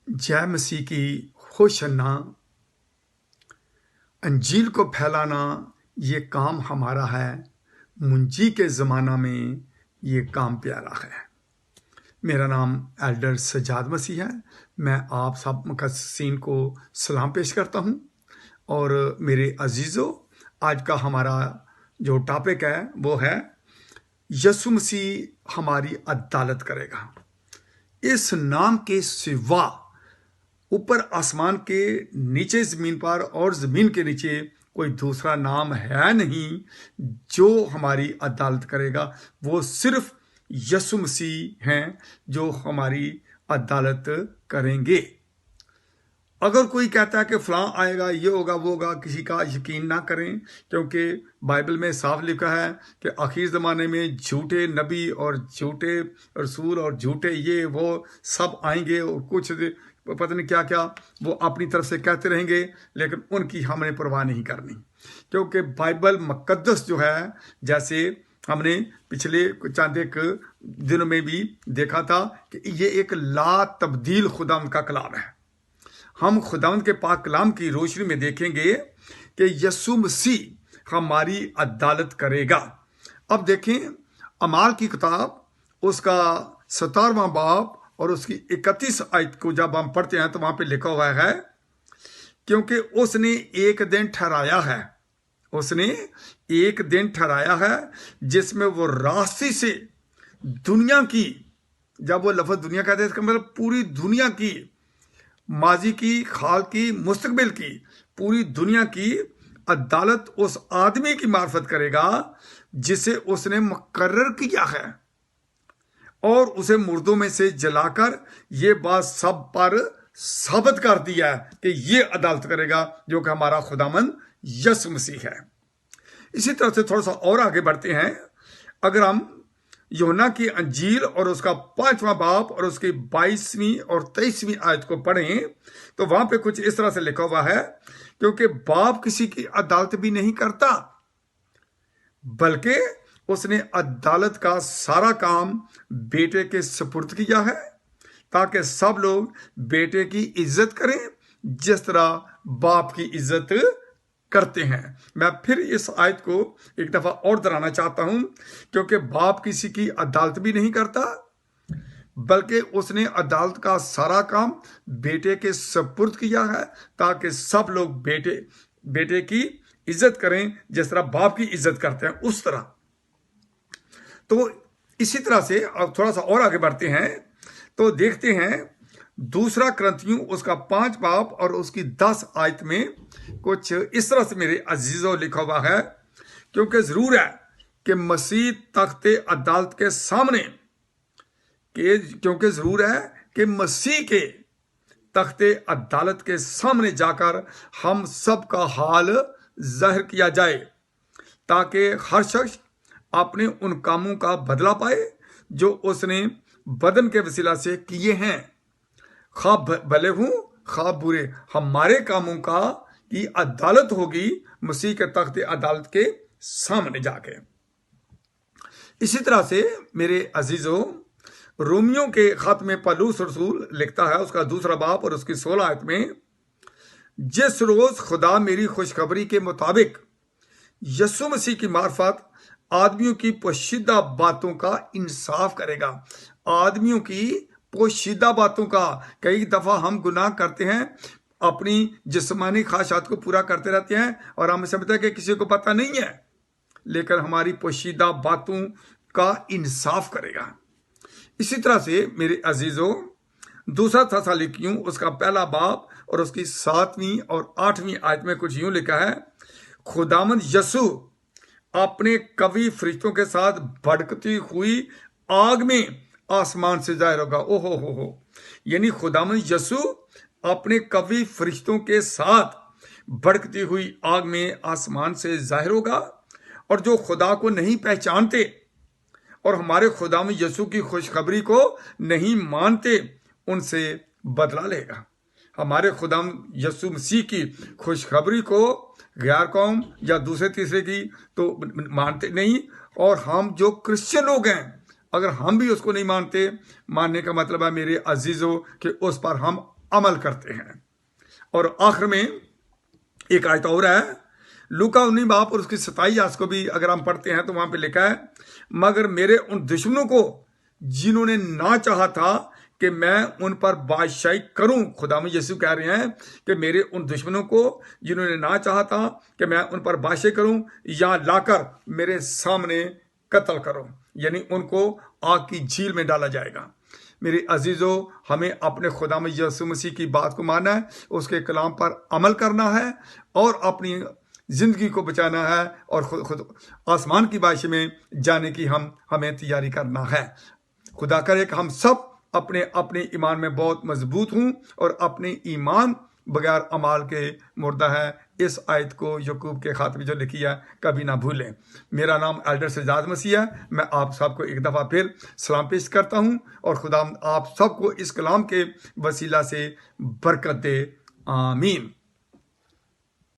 जय मसीह की होशन्ना। अंजील को फैलाना ये काम हमारा है। मुंजी के ज़माना में ये काम प्यारा है। मेरा नाम एल्डर सजाद मसीह है। मैं आप सब मुकस्सीन को सलाम पेश करता हूँ। और मेरे अजीज़ों, आज का हमारा जो टॉपिक है वो है यीशु मसीह हमारी अदालत करेगा। इस नाम के सिवा ऊपर आसमान के नीचे ज़मीन पर और ज़मीन के नीचे कोई दूसरा नाम है नहीं जो हमारी अदालत करेगा। वो सिर्फ यीशु मसीह हैं जो हमारी अदालत करेंगे। अगर कोई कहता है कि फलां आएगा, ये होगा, वो होगा, किसी का यकीन ना करें, क्योंकि बाइबल में साफ लिखा है कि आखिर ज़माने में झूठे नबी और झूठे रसूल और झूठे ये वो सब आएंगे और कुछ पता नहीं क्या क्या वो अपनी तरफ से कहते रहेंगे, लेकिन उनकी हमने परवाह नहीं करनी। क्योंकि बाइबल मुकद्दस जो है, जैसे हमने पिछले चंद एक दिनों में भी देखा था कि ये एक ला तब्दील खुदावंद का कलाम है। हम खुदावंद के पाक कलाम की रोशनी में देखेंगे कि यीशु मसीह हमारी अदालत करेगा। अब देखें अमाल की किताब उसका 17वां बाब और उसकी 31 आयत को जब हम पढ़ते हैं तो वहां पे लिखा हुआ है, क्योंकि उसने एक दिन ठहराया है, उसने एक दिन ठहराया है जिसमें वो रास्ते से दुनिया की, जब वो लफ्ज दुनिया कहते हैं इसका मतलब पूरी दुनिया की, माजी की, खाल की, मुस्तकबिल की, पूरी दुनिया की अदालत उस आदमी की मार्फत करेगा जिसे उसने मुकर्रर किया है, और उसे मुर्दों में से जलाकर ये बात सब पर साबित कर दिया है कि ये अदालत करेगा, जो कि हमारा खुदामंद यीशु मसीह है। इसी तरह से थोड़ा सा और आगे बढ़ते हैं। अगर हम यूहन्ना की अंजील और उसका 5वां बाब और उसकी 22वीं और 23वीं आयत को पढ़ें तो वहां पे कुछ इस तरह से लिखा हुआ है, क्योंकि बाप किसी की अदालत भी नहीं करता, बल्कि उसने अदालत का सारा काम बेटे के सुपुर्द किया है, ताकि सब लोग बेटे की इज्जत करें जिस तरह बाप की इज्जत करते हैं। मैं फिर इस आयत को एक दफा और दोहराना चाहता हूं, क्योंकि बाप किसी की अदालत भी नहीं करता, बल्कि उसने अदालत का सारा काम बेटे के सुपुर्द किया है, ताकि सब लोग बेटे की इज्जत करें जिस तरह बाप की इज्जत करते हैं उस तरह। तो इसी तरह से अब थोड़ा सा और आगे बढ़ते हैं तो देखते हैं दूसरा क्रंथियों उसका 5 बाब और उसकी 10 आयत में कुछ इस तरह से मेरे अजीजों लिखा हुआ है, क्योंकि जरूर है कि मसीह तख्ते अदालत के सामने क्योंकि जरूर है कि मसीह के तख्ते अदालत के सामने जाकर हम सब का हाल जाहिर किया जाए, ताकि हर शख्स अपने उन कामों का बदला पाए जो उसने बदन के वसीला से किए हैं, खा भले हों खा बुरे। हमारे कामों का की अदालत होगी मसीह के तख्त अदालत के सामने जाके। इसी तरह से मेरे अजीजों, रोमियो के खत में पौलुस रसूल लिखता है उसका 2 बाब और उसकी 16 आयत में, जिस रोज खुदा मेरी खुशखबरी के मुताबिक यीशु मसीह की मार्फत आदमियों की पोशीदा बातों का इंसाफ करेगा। आदमियों की पोशीदा बातों का, कई दफा हम गुनाह करते हैं, अपनी जिस्मानी ख्वाहिशात को पूरा करते रहते हैं और हम समझते हैं कि किसी को पता नहीं है, लेकिन हमारी पोशीदा बातों का इंसाफ करेगा। इसी तरह से मेरे अजीजों, 2 थिस्सलुनीकियों उसका 1 बाब और उसकी 7वीं और 8वीं आयत में कुछ यूं लिखा है, खुदावंद यीशु अपने कवि फरिश्तों के साथ भड़कती हुई आग में आसमान से जाहिर होगा। ओहो हो, यानी खुदावंद यीशु अपने कवि फरिश्तों के साथ भड़कती हुई आग में आसमान से जाहिर होगा, और जो खुदा को नहीं पहचानते और हमारे खुदावंद यीशु की खुशखबरी को नहीं मानते उनसे बदला लेगा। हमारे खुदावंद यीशु मसीह की खुशखबरी को गैर कौम या दूसरे तीसरे की तो मानते नहीं, और हम जो क्रिश्चियन लोग हैं अगर हम भी उसको नहीं मानते, मानने का मतलब है मेरे अजीजों कि उस पर हम عمل کرتے ہیں۔ اور آخر میں ایک آیت اور ہے، لوکا 19 باب اور اس کی 27 آیت کو بھی اگر ہم پڑھتے ہیں تو وہاں پہ لکھا ہے، مگر میرے ان دشمنوں کو جنہوں نے نہ چاہا تھا کہ میں ان پر بادشاہی کروں، خدا میں یسوع کہہ رہے ہیں کہ میرے ان دشمنوں کو جنہوں نے نہ چاہا تھا کہ میں ان پر بادشاہی کروں، یا لا کر میرے سامنے قتل کرو، یعنی ان کو آگ کی جھیل میں ڈالا جائے گا۔ میرے عزیزو، ہمیں اپنے خدا میں یسوع مسیح کی بات کو ماننا ہے، اس کے کلام پر عمل کرنا ہے اور اپنی زندگی کو بچانا ہے، اور خود آسمان کی بادشاہی میں جانے کی ہمیں تیاری کرنا ہے۔ خدا کرے کہ ہم سب اپنے ایمان میں بہت مضبوط ہوں اور اپنے ایمان بغیر عمال کے مردہ ہے۔ اس آیت کو یعقوب کے خاطر جو لکھی ہے کبھی نہ بھولیں۔ میرا نام ایلڈر سجاد مسیح ہے۔ میں آپ سب کو ایک دفعہ پھر سلام پیش کرتا ہوں، اور خدا آپ سب کو اس کلام کے وسیلہ سے برکت دے، آمین۔